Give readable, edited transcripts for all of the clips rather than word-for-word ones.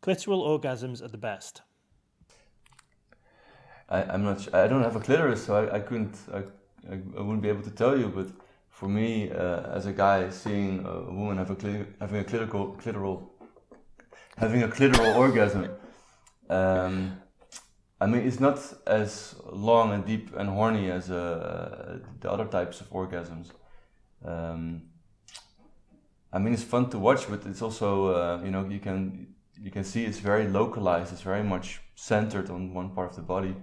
clitoral orgasms are the best? I'm not. I don't have a clitoris, so I couldn't. I wouldn't be able to tell you. But for me, as a guy, seeing a woman having a clitoral orgasm, I mean, it's not as long and deep and horny as the other types of orgasms. I mean, it's fun to watch, but it's also you can see it's very localized. It's very much centered on one part of the body.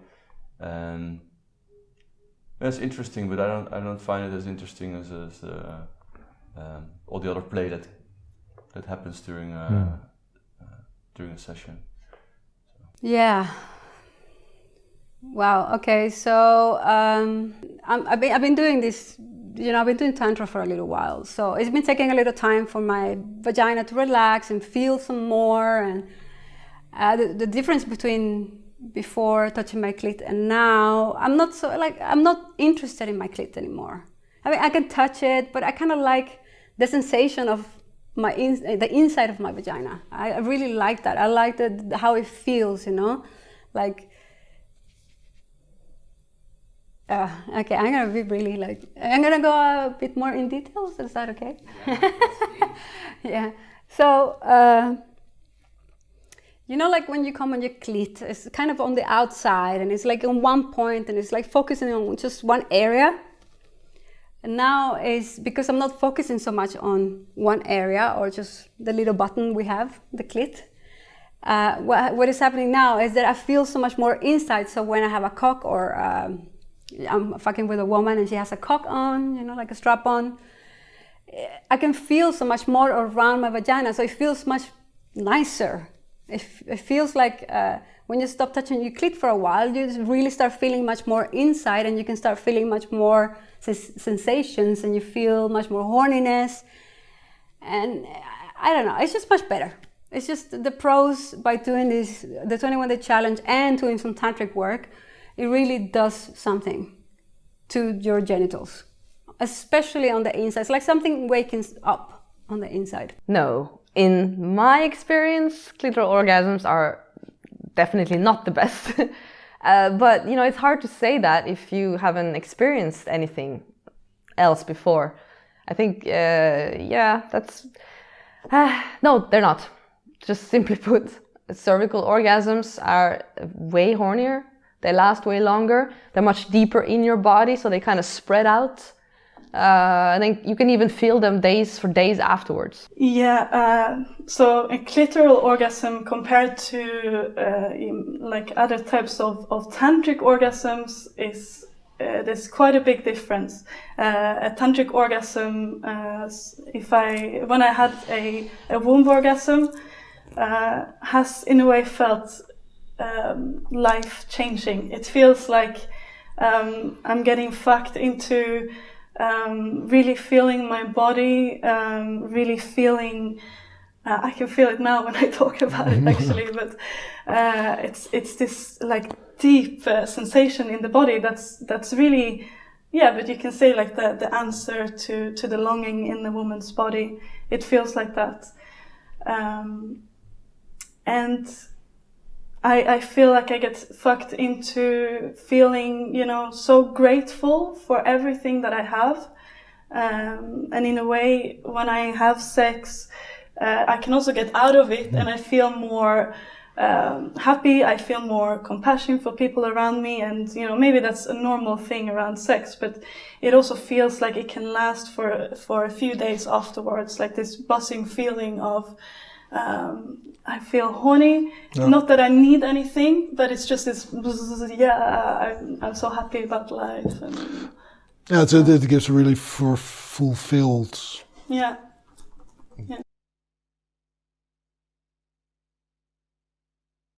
That's interesting, but I don't find it as interesting as all the other play that happens during a session. Yeah. Wow. Okay. So I've been doing this. I've been doing tantra for a little while. So it's been taking a little time for my vagina to relax and feel some more. And the difference between before touching my clit and now, I'm not interested in my clit anymore. I mean, I can touch it, but I kind of like the sensation of the inside of my vagina. I really like that. I like how it feels, like. Okay, I'm gonna be really I'm gonna go a bit more in details. Is that okay? Yeah. So, like when you come on your clit, it's kind of on the outside, and it's like on one point, and it's like focusing on just one area. And now is because I'm not focusing so much on one area or just the little button we have, the clit. What is happening now is that I feel so much more inside. So when I have a cock or I'm fucking with a woman and she has a cock on, like a strap on, I can feel so much more around my vagina. So it feels much nicer. It feels like when you stop touching your clit for a while, you just really start feeling much more inside, and you can start feeling much more sensations, and you feel much more horniness. And I don't know, it's just much better. It's just the pros by doing this, the 21-day challenge and doing some tantric work. It really does something to your genitals, especially on the inside. It's like something wakens up on the inside. No, in my experience, clitoral orgasms are definitely not the best. But, it's hard to say that if you haven't experienced anything else before. I think, that's... no, they're not. Just simply put, cervical orgasms are way hornier. They last way longer. They're much deeper in your body, so they kind of spread out. And then you can even feel them for days afterwards. Yeah, so a clitoral orgasm compared to other types of tantric orgasms is there's quite a big difference. A tantric orgasm, when I had a womb orgasm, has in a way felt life-changing. It feels like I'm getting fucked into really feeling my body, really feeling. I can feel it now when I talk about it, actually. But it's this deep sensation in the body. That's really, But you can say the answer to the longing in the woman's body. It feels like that, and. I feel like I get fucked into feeling, so grateful for everything that I have. And in a way, when I have sex, I can also get out of it, and I feel more happy. I feel more compassion for people around me. And, maybe that's a normal thing around sex, but it also feels like it can last for a few days afterwards, like this buzzing feeling of... I feel horny. Yeah. Not that I need anything, but it's just this. I'm so happy about life. And, it gives a really fulfilled. Yeah.